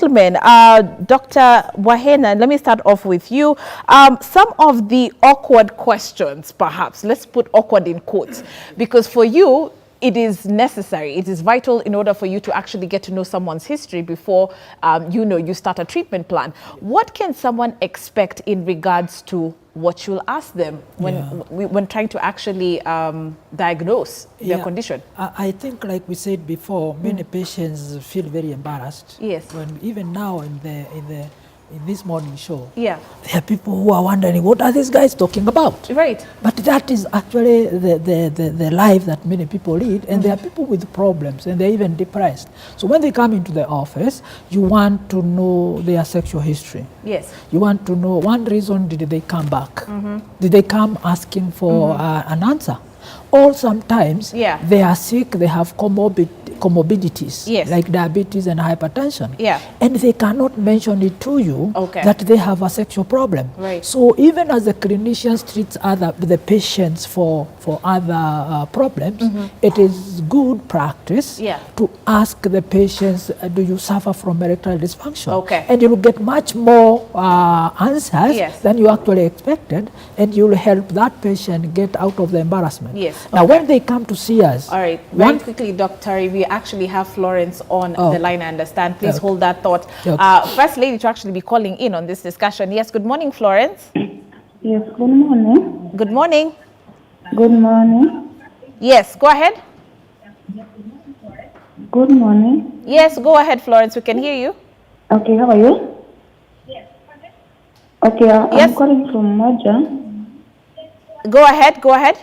gentlemen, Dr. Wahena, let me start off with you. Some of the awkward questions, perhaps, let's put awkward in quotes, because for you, it is necessary, it is vital in order for you to actually get to know someone's history before, you start a treatment plan. What can someone expect in regards to what you'll ask them when trying to actually diagnose their condition? I think, like we said before, many patients feel very embarrassed. Yes. When even now in this morning show, there are people who are wondering, what are these guys talking about? Right. But that is actually the life that many people lead, and there are people with problems, and they're even depressed. So when they come into the office, you want to know their sexual history. Yes. You want to know, one reason did they come back? Did they come asking for an answer? Or sometimes they are sick, they have comorbidities, like diabetes and hypertension. And they cannot mention it to you that they have a sexual problem. Right. So even as the clinicians treat the patients for other problems, it is good practice to ask the patients, do you suffer from erectile dysfunction? And you will get much more answers than you actually expected, and you will help that patient get out of the embarrassment. Now, when they come to see us... All right, very quickly, Dr. We actually have Florence on the line, I understand. Please hold that thought. First lady to actually be calling in on this discussion. Yes, good morning, Florence. Yes, good morning. Good morning. Good morning. Yes, go ahead. Good morning. Yes, go ahead, Florence. We can hear you. Okay, how are you? Okay, I'm calling from Moja. Go ahead, go ahead.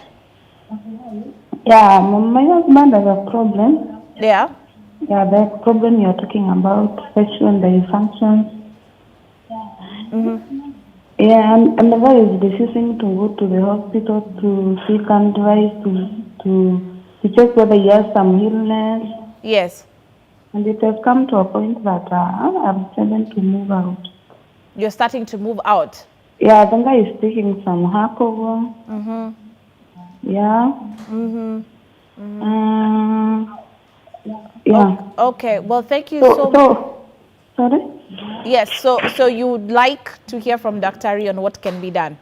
Yeah, my husband has a problem. Yeah, that problem you're talking about, sexual dysfunction. Yeah, and the guy is refusing to go to the hospital to seek advice, to check whether he has some illness. Yes. And it has come to a point that I'm starting to move out. You're starting to move out? Yeah, the guy is taking some alcohol. Yeah. Okay. Well, thank you sorry? Yes. So you would like to hear from Dr. on what can be done?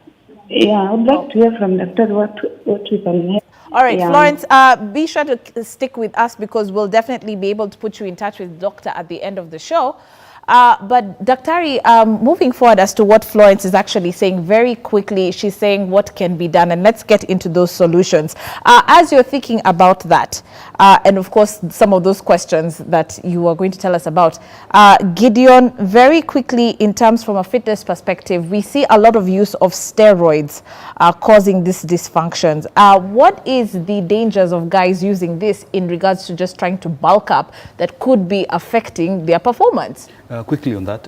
Yeah, I would like to hear from Dr. what we can help. All right, Florence, be sure to stick with us because we'll definitely be able to put you in touch with Doctor at the end of the show. But Dr. Moving forward as to what Florence is actually saying very quickly, she's saying what can be done, and let's get into those solutions. As you're thinking about that, and of course, some of those questions that you are going to tell us about, Gideon, very quickly in terms from a fitness perspective, we see a lot of use of steroids causing these dysfunctions. What is the dangers of guys using this in regards to just trying to bulk up that could be affecting their performance? Quickly on that,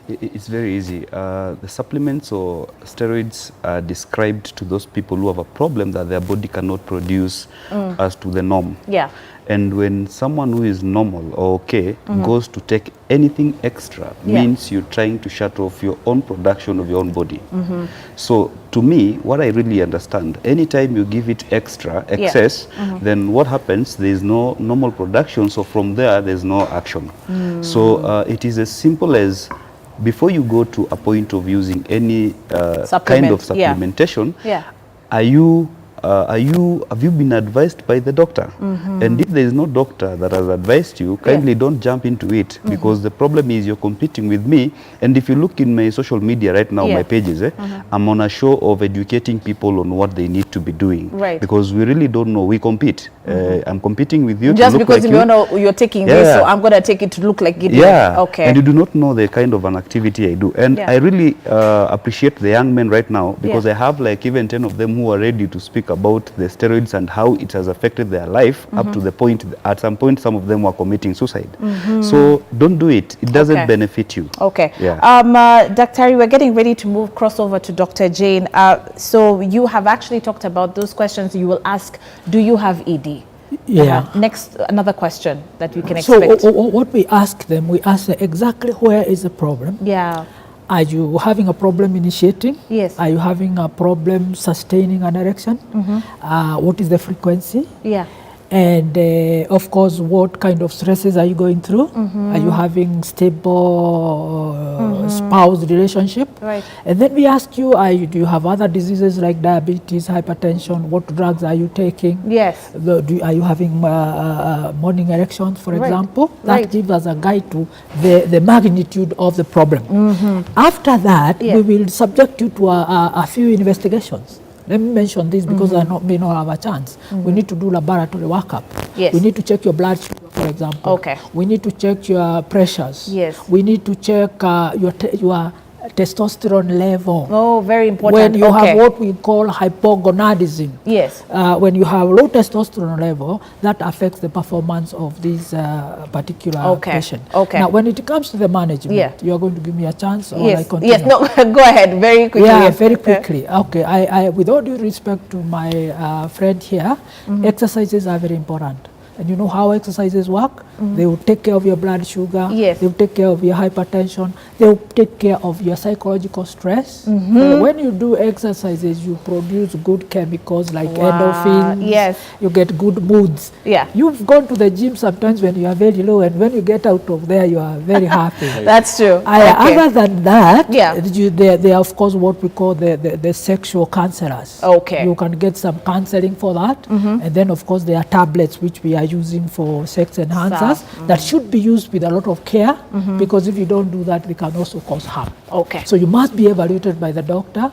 it's very easy. The supplements or steroids are described to those people who have a problem that their body cannot produce as to the norm. And when someone who is normal or okay goes to take anything extra, means you're trying to shut off your own production of your own body. So to me, what I really understand, anytime you give it excess, then what happens, there's no normal production. So from there, there's no action. So it is as simple as, before you go to a point of using any kind of supplementation, have you been advised by the doctor? And if there is no doctor that has advised you, kindly don't jump into it, because the problem is you're competing with me. And if you look in my social media right now, my pages, I'm on a show of educating people on what they need to be doing, because we really don't know. We compete. I'm competing with you just to look because like you know you're taking this, so I'm going to take it to look like Gideon. And you do not know the kind of an activity I do. And I really appreciate the young men right now, because I have like even 10 of them who are ready to speak about the steroids and how it has affected their life, up to the point, at some point, some of them were committing suicide. So don't do it. It doesn't benefit you. Dr. we're getting ready to cross over to Dr. Jane. So you have actually talked about those questions you will ask. Do you have ED? Next, another question that we can expect. So what we ask them, we ask them exactly where is the problem. Are you having a problem initiating? Yes. Are you having a problem sustaining an erection? What is the frequency? And of course, what kind of stresses are you going through? Are you having stable spouse relationship? Right. And then we ask you, do you have other diseases like diabetes, hypertension? What drugs are you taking? Yes. Are you having morning erections, for Right. example? That Right. gives us a guide to the magnitude of the problem. After that, Yeah. we will subject you to a few investigations. Let me mention this because I may not have a chance. We need to do laboratory workup. Yes. We need to check your blood sugar, for example. Okay. We need to check your pressures. Yes. We need to check your testosterone level. Oh, very important. When you okay. have what we call hypogonadism. Yes. When you have low testosterone level, that affects the performance of this particular patient. Okay. Now, when it comes to the management, Yeah. you are going to give me a chance, or I Yes. continue? Yes. No. Go ahead. Very quickly. Yeah, very quickly. Okay. I with all due respect to my friend here, exercises are very important. And you know how exercises work? They will take care of your blood sugar. Yes. They will take care of your hypertension. They will take care of your psychological stress. When you do exercises, you produce good chemicals like endorphins. Yes. You get good moods. Yeah. You've gone to the gym sometimes when you are very low, and when you get out of there, you are very happy. That's true. Okay. Other than that, Yeah. they are of course what we call the sexual counselors. Okay. You can get some counseling for that. And then of course there are tablets which we are using for sex enhancers that should be used with a lot of care, because if you don't do that, they can also cause harm. Okay. So you must be evaluated by the doctor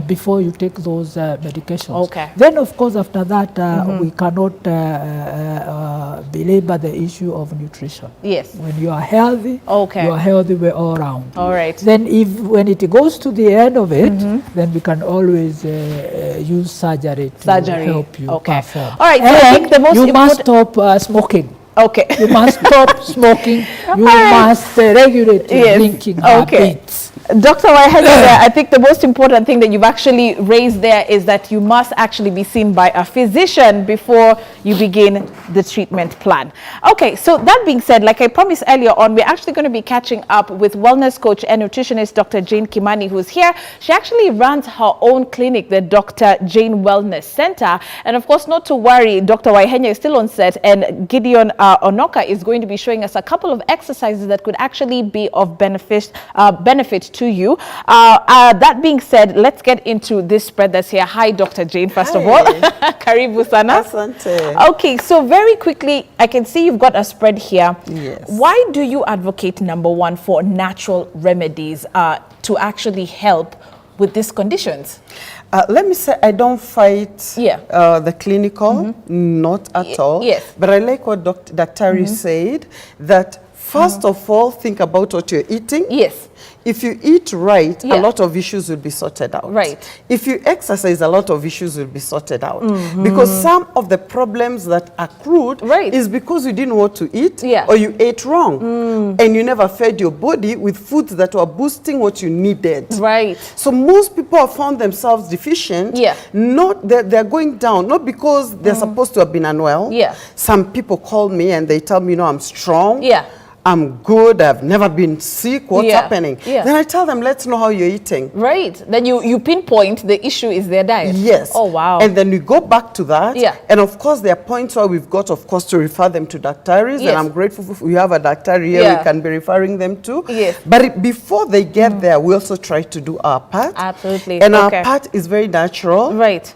before you take those medications. Okay. Then of course after that, we cannot belabor the issue of nutrition. Yes. When you are healthy, Okay. you are healthy way all around. All right. Then when it goes to the end of it, then we can always use surgery to help you perform. All right. So I think the most you must important... stop smoking. Okay. You must stop smoking. You must regulate your drinking habits. Dr. Waihenya, I think the most important thing that you've actually raised there is that you must actually be seen by a physician before you begin the treatment plan. Okay, so that being said, like I promised earlier on, we're actually going to be catching up with wellness coach and nutritionist Dr. Jane Kimani, who's here. She actually runs her own clinic, the Dr. Jane Wellness Center. And of course, not to worry, Dr. Waihenya is still on set, and Gideon Onoka is going to be showing us a couple of exercises that could actually be of benefit to you. That being said, let's get into this spread that's here. Hi, Dr. Jane, first of all. Karibu sana. Asante. Okay, so very quickly, I can see you've got a spread here. Yes. Why do you advocate, number one, for natural remedies to actually help with these conditions? Let me say, I don't fight the clinical, not at all. Yes. But I like what Dr. Daktari said, that first of all, think about what you're eating. Yes. If you eat right, a lot of issues will be sorted out. Right. If you exercise, a lot of issues will be sorted out. Because some of the problems that accrued is because you didn't know what to eat or you ate wrong. And you never fed your body with foods that were boosting what you needed. Right. So most people have found themselves deficient. Not that they're going down, not because they're supposed to have been unwell. Some people call me and they tell me, I'm strong. I'm good, I've never been sick, what's happening? Then I tell them, let's know how you're eating. Right. Then you pinpoint the issue is their diet. Yes. Oh, wow. And then we go back to that. And of course, there are points where we've got, of course, to refer them to Daktaris. And I'm grateful we have a Daktari here we can be referring them to. But before they get there, we also try to do our part. Absolutely. And our part is very natural. Right.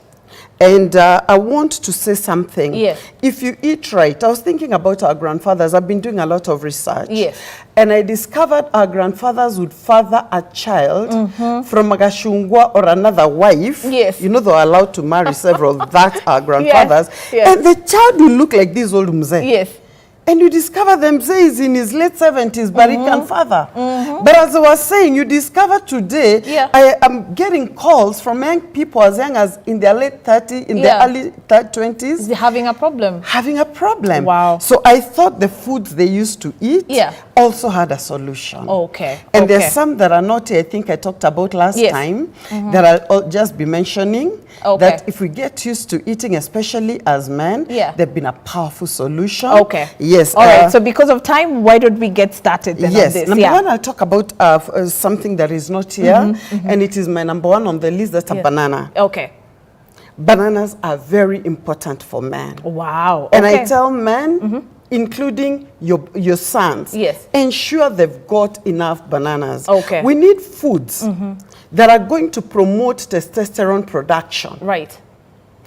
And I want to say something. Yes. If you eat right, I was thinking about our grandfathers. I've been doing a lot of research. Yes. And I discovered our grandfathers would father a child from a Gashungwa or another wife. Yes. You know, they were allowed to marry several. That's our grandfathers. Yes. And the child will look like this old mzee. Yes. And you discover them, say he's in his late 70s, but he can father. But as I was saying, you discover today, I am getting calls from young people as young as in their late 30s, in their early 20s. They're having a problem. Having a problem. Wow. So I thought the foods they used to eat also had a solution. Okay. And there's some that are not, I think I talked about last time, that I'll just be mentioning. That if we get used to eating, especially as men, they've been a powerful solution. Okay. Yes. All right. So because of time, why don't we get started then yes. on this? Number one, I'll talk about something that is not here, and it is my number one on the list. That's a banana. Okay. bananas are very important for men. Wow. And I tell men, including your sons, yes, ensure they've got enough bananas. Okay. We need foods that are going to promote testosterone production. Right.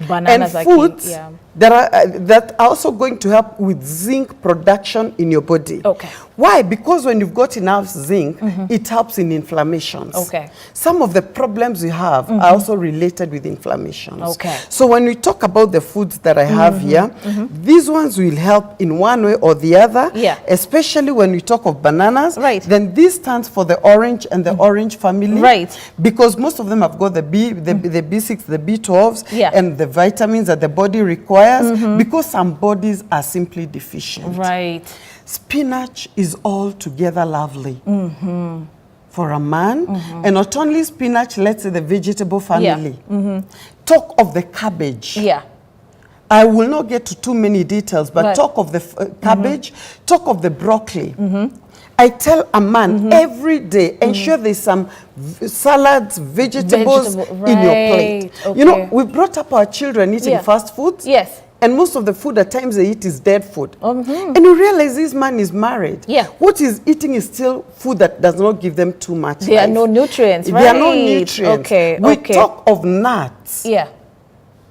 Bananas, and foods that are also going to help with zinc production in your body. Okay. Why? Because when you've got enough zinc, it helps in inflammations. Okay. Some of the problems you have are also related with inflammations. Okay. So when we talk about the foods that I have here, these ones will help in one way or the other. Yeah. Especially when we talk of bananas. Right. Then this stands for the orange and the orange family. Right. Because most of them have got the B6, the B12s, yeah, and the vitamins that the body requires, because some bodies are simply deficient. Right. Spinach is altogether lovely for a man, and not only spinach, let's say the vegetable family. Talk of the cabbage. Yeah. I will not get to too many details, but talk of the cabbage, talk of the broccoli. I tell a man every day, ensure there's some salads, vegetables in your plate. Okay. You know, we brought up our children eating fast foods. Yes. And most of the food at times they eat is dead food. And you realize this man is married. Yeah. What he's eating is still food that does not give them too much. There are no nutrients, right? There are no nutrients. Okay. We talk of nuts. Yeah.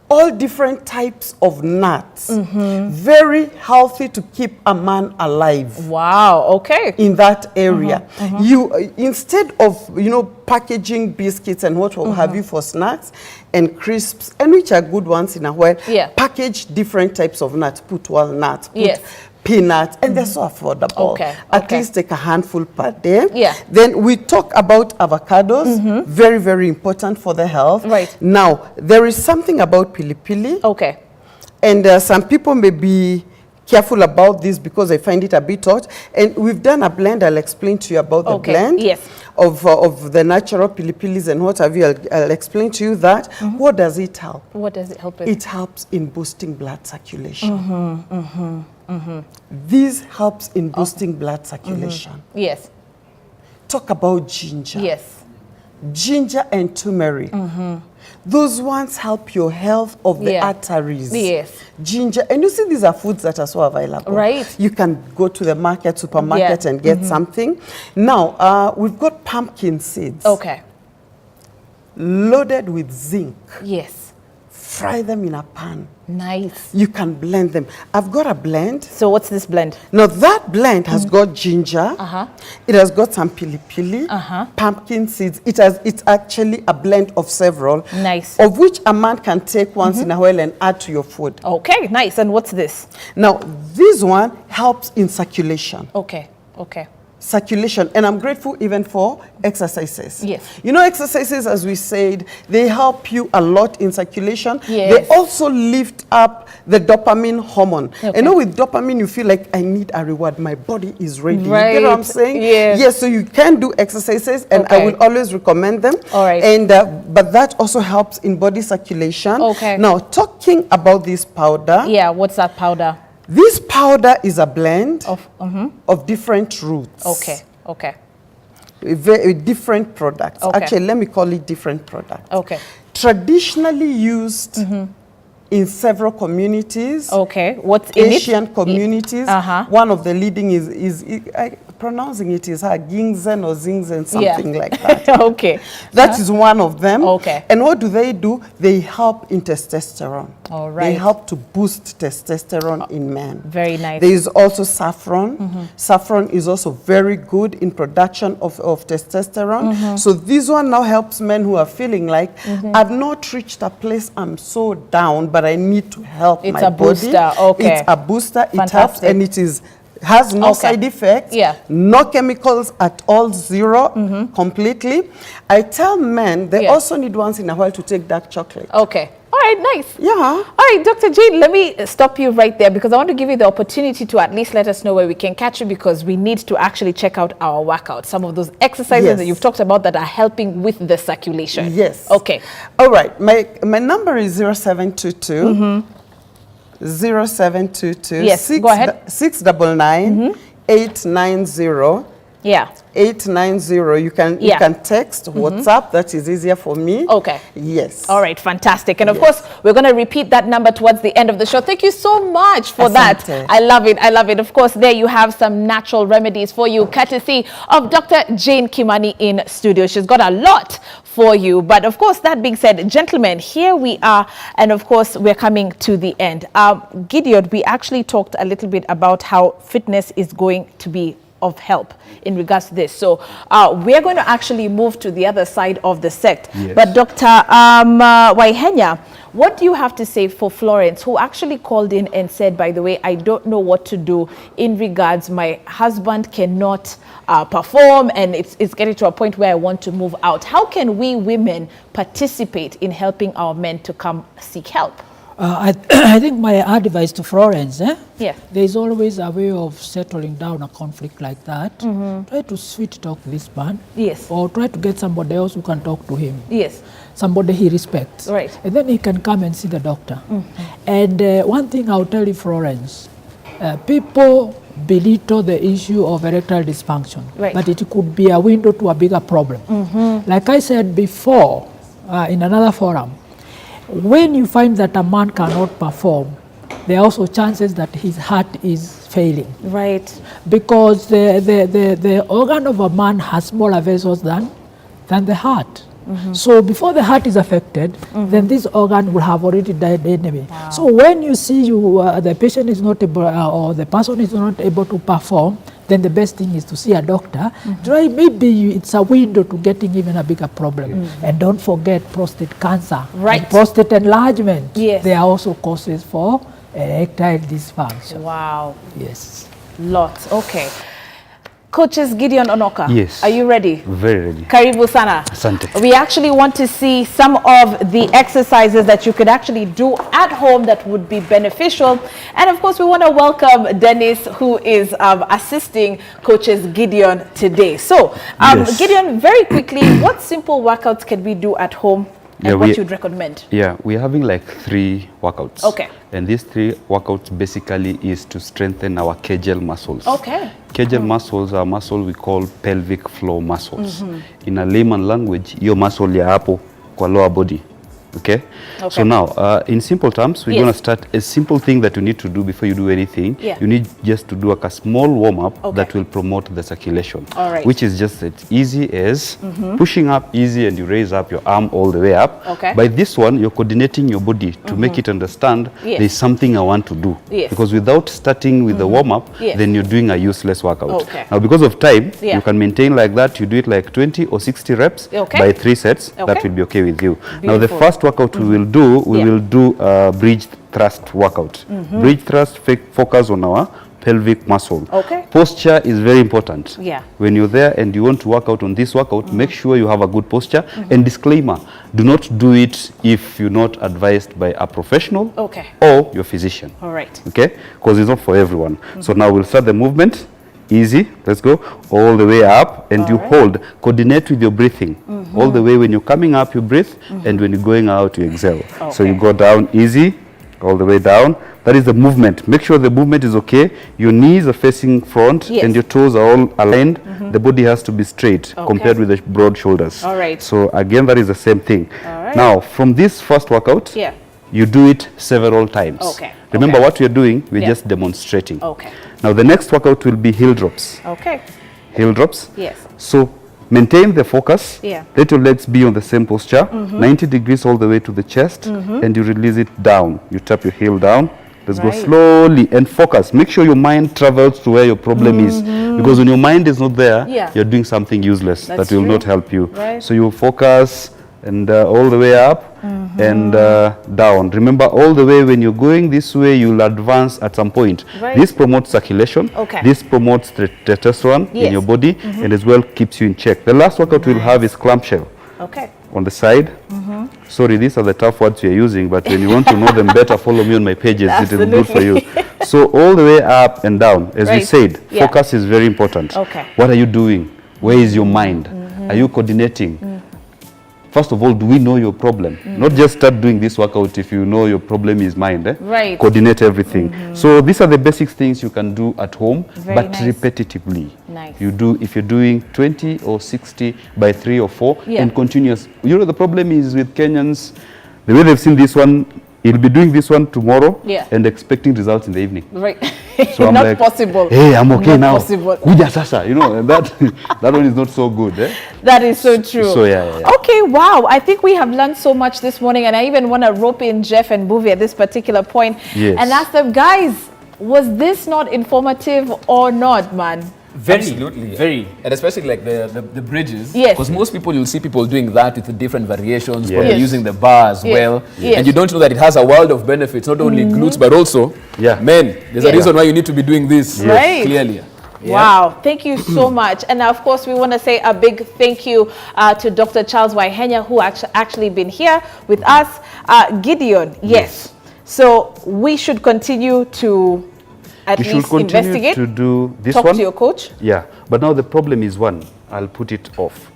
All different types of nuts. Very healthy to keep a man alive. Wow. Okay. In that area. You instead of, you know, packaging biscuits and what will have you for snacks and crisps, and which are good ones in a while, package different types of nuts. Put walnuts, put peanuts, and they're so affordable. Okay. At least take a handful per day. Yeah. Then we talk about avocados, very, very important for the health. Right. Now, there is something about pilipili. Okay. And some people may be careful about this because I find it a bit hot. And we've done a blend. I'll explain to you about the blend of the natural pilipilis and what have you. I'll explain to you that. What does it help? What does it help with? It helps in boosting blood circulation. This helps in boosting blood circulation. Yes. Talk about ginger. Yes. Ginger and turmeric. Those ones help your health of the arteries. Yes. Ginger. And you see, these are foods that are so available. Right. You can go to the market, supermarket, and get something. Now, we've got pumpkin seeds. Okay. Loaded with zinc. Yes. Fry them in a pan. Nice. You can blend them. I've got a blend. So what's this blend? Now that blend has got ginger. It has got some pili-pili, pumpkin seeds. It's actually a blend of several. Nice. Of which a man can take once in a while and add to your food. Okay, nice. And what's this? Now this one helps in circulation. Okay, okay. Circulation, and I'm grateful even for exercises. Yes. You know, exercises, as we said, they help you a lot in circulation. Yes. They also lift up the dopamine hormone. Okay. You know, with dopamine, you feel like, I need a reward. My body is ready. Right. You get what I'm saying? Yes. Yes, so you can do exercises, and I will always recommend them. All right. And, but that also helps in body circulation. Okay. Now, talking about this powder. Yeah, what's that powder? This powder is a blend of different roots. Okay, okay. Very different products. Okay. Actually, let me call it different products. Okay. Traditionally used in several communities. Okay, what's in it? Asian communities. One of the leading is pronouncing it is Gingzen or Zingzen, something like that. Okay. That is one of them. Okay. And what do? They help in testosterone. All right. They help to boost testosterone in men. Very nice. There is also saffron. Saffron is also very good in production of testosterone. So this one now helps men who are feeling like, I've not reached a place, I'm so down, but I need to help my body. It's a booster, okay. It's a booster, Fantastic. it helps, and it has no side effects, no chemicals at all, zero, completely. I tell men they also need once in a while to take dark chocolate. Okay. All right, nice. Yeah. All right, Dr. Jane, let me stop you right there because I want to give you the opportunity to at least let us know where we can catch you because we need to actually check out our workout. Some of those exercises that you've talked about that are helping with the circulation. Yes. Okay. All right. My number is 0722 0722 Yes, go ahead. 699 890 Yeah. 890. You can text, WhatsApp. That is easier for me. Okay. Yes. All right, fantastic. And of course, we're going to repeat that number towards the end of the show. Thank you so much for that. I love it. I love it. Of course, there you have some natural remedies for you, courtesy of Dr. Jane Kimani in studio. She's got a lot for you. But of course, that being said, gentlemen, here we are. And of course, we're coming to the end. Gideon, we actually talked a little bit about how fitness is going to be of help in regards to this. So we're going to actually move to the other side of the sect. Yes. But Dr. Waihenya, what do you have to say for Florence, who actually called in and said, by the way, I don't know what to do in regards, my husband cannot perform and it's getting to a point where I want to move out. How can we women participate in helping our men to come seek help? I think my advice to Florence, there's always a way of settling down a conflict like that. Try to sweet talk this man. Yes. Or try to get somebody else who can talk to him. Yes. Somebody he respects. Right. And then he can come and see the doctor. And one thing I'll tell you, Florence, people belittle the issue of erectile dysfunction. Right. But it could be a window to a bigger problem. Like I said before, in another forum, when you find that a man cannot perform, there are also chances that his heart is failing. Right. Because the organ of a man has smaller vessels than the heart. So before the heart is affected, then this organ will have already died anyway. Wow. So when you see the patient is not able or the person is not able to perform, then the best thing is to see a doctor. Try, maybe it's a window to getting even a bigger problem. And don't forget prostate cancer. Right. And prostate enlargement. Yes. They are also causes for erectile dysfunction. Wow. Yes. Lots. Okay. Coaches Gideon Onoka. Yes. Are you ready? Very ready. Karibu sana. Asante. We actually want to see some of the exercises that you could actually do at home that would be beneficial. And of course, we want to welcome Dennis, who is assisting Coaches Gideon today. So, Yes. Gideon, very quickly, what simple workouts can we do at home and what you'd recommend? Yeah, we're having like 3 workouts. Okay. And these 3 workouts basically is to strengthen our Kegel muscles. Okay. Kegel muscles are muscle we call pelvic floor muscles. In a layman language, your muscle ya hapo kwa lower body. Okay? So now, in simple terms, we're going to start a simple thing that you need to do before you do anything. Yeah. You need just to do like a small warm-up that will promote the circulation. All right. Which is just as easy as pushing up easy and you raise up your arm all the way up. Okay. By this one, you're coordinating your body to make it understand there's something I want to do. Yes. Because without starting with the warm-up, then you're doing a useless workout. Okay. Now, because of time, you can maintain like that. You do it like 20 or 60 reps by 3 sets. That will be okay with you. Now, the first workout we will do, we will do a bridge thrust workout. Bridge thrust focus on our pelvic muscle. Okay. Posture is very important. Yeah. When you're there and you want to work out on this workout, make sure you have a good posture. And disclaimer, do not do it if you're not advised by a professional or your physician. All right. Okay? Because it's not for everyone. So now we'll start the movement. Easy. Let's go. All the way up and you hold. Coordinate with your breathing. All the way when you're coming up, you breathe. And when you're going out, you exhale. So you go down easy. All the way down. That is the movement. Make sure the movement is okay. Your knees are facing front and your toes are all aligned. The body has to be straight compared with the broad shoulders. All right. So again, that is the same thing. All right. Now, from this first workout, you do it several times. Okay. Remember what we're doing, we're just demonstrating. Okay. Now the next workout will be heel drops. Okay. Heel drops. Yes. So maintain the focus. Yeah. Let your legs be on the same posture. 90 degrees all the way to the chest. And you release it down. You tap your heel down. Let's go slowly and focus. Make sure your mind travels to where your problem is. Because when your mind is not there, you're doing something useless that will not help you. Right. So you focus and all the way up and down. Remember, all the way when you're going this way, you'll advance at some point. This promotes circulation. This promotes the testosterone in your body and as well keeps you in check. The last workout we'll have is clamshell. On the side. Sorry, these are the tough words you're using, but when you want to know them better, follow me on my pages. It is good for you. So all the way up and down. As we said, focus is very important. What are you doing? Where is your mind? Are you coordinating? first of all, do we know your problem? Not just start doing this workout if you know your problem is mind. Right. Coordinate everything. So these are the basic things you can do at home, but repetitively. Nice. If you're doing 20 or 60 by 3 or 4 and continuous. You know, the problem is with Kenyans, the way they've seen this one, he'll be doing this one tomorrow and expecting results in the evening. Right. So I'm not like, possible. hey, I'm okay not now. Possible. Kuja sasa, you know, and that one is not so good. That is so true. So yeah. Okay, wow. I think we have learned so much this morning, and I even want to rope in Jeff and Buvi at this particular point and ask them, guys, was this not informative or not, man? Very, absolutely, very, and especially like the bridges. Yes. Because most people, you'll see people doing that with the different variations, probably using the bar as well. Yes. And you don't know that it has a world of benefits, not only glutes, but also men. There's a reason why you need to be doing this clearly. Wow, thank you so much. And of course, we want to say a big thank you to Dr. Charles Waihenya, who actually been here with us. Gideon, yes. So we should continue to at least investigate, to do this talk one. to your coach. Yeah, but now the problem is one, I'll put it off.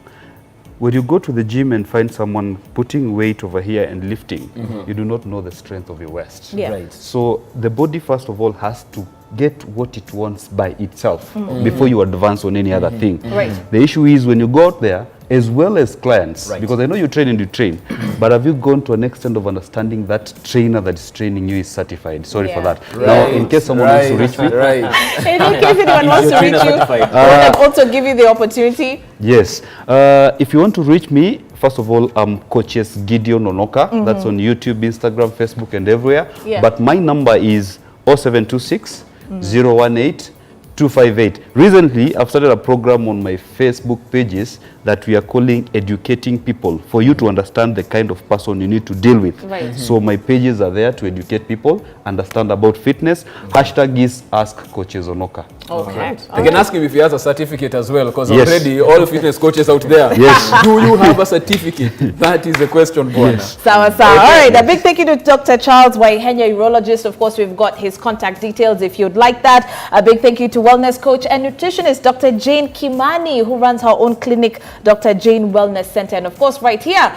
When you go to the gym and find someone putting weight over here and lifting, you do not know the strength of your waist. Yeah. Right. So the body, first of all, has to get what it wants by itself before you advance on any other thing. Right. The issue is when you go out there, as well as clients, because I know you train and you train, but have you gone to an extent of understanding that trainer that is training you is certified? Sorry for that. Now, in case someone wants to reach me. In case anyone wants to reach you, and also give you the opportunity. Yes. If you want to reach me, first of all, I'm Coaches Gideon Onoka. That's on YouTube, Instagram, Facebook, and everywhere. But my number is 0726 018 258. Recently, I've started a program on my Facebook pages that we are calling Educating People, for you to understand the kind of person you need to deal with. So my pages are there to educate people, understand about fitness. Hashtag is Ask Coaches Onoka. Okay. They can ask him if he has a certificate as well, because already all fitness coaches out there. Yes. Do you have a certificate? That is the question, Bwana. Sawa. All right. A big thank you to Dr. Charles Waihenya, urologist. Of course, we've got his contact details if you'd like that. A big thank you to wellness coach and nutritionist Dr. Jane Kimani, who runs her own clinic, Dr. Jane Wellness Center. And of course, right here,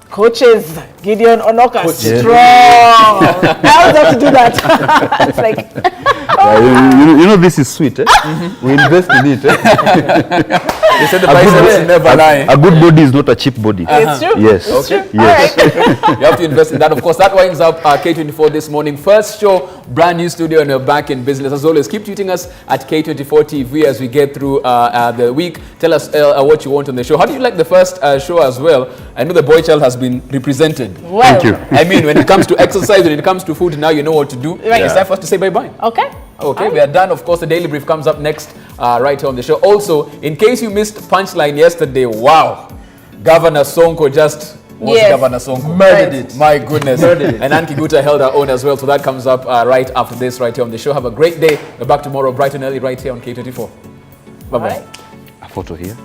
Coaches Gideon Onoka, strong. I always have to do that. It's like, you know this is sweet. We invest in it. They said the biceps never lie. A good body is not a cheap body. it's true. Yes. It's true. Yes. All right. You have to invest in that. Of course, that winds up K24 this morning. First show, brand new studio, and we're back in business. As always, keep tweeting us at K24 TV as we get through the week. Tell us what you want on the show. How do you like the first show as well? I know the boy child has been represented. Well, Thank you. I mean, when it comes to exercise, when it comes to food, now you know what to do. Right. It's time for us to say bye-bye. Okay. Okay, we are done. Of course, the Daily Brief comes up next right here on the show. Also, in case you missed Punchline yesterday, wow, Governor Sonko just was Governor Sonko. Murdered it. My goodness. And Anki Guta held her own as well. So that comes up right after this right here on the show. Have a great day. We're back tomorrow bright and early right here on K24. Bye-bye. A photo here.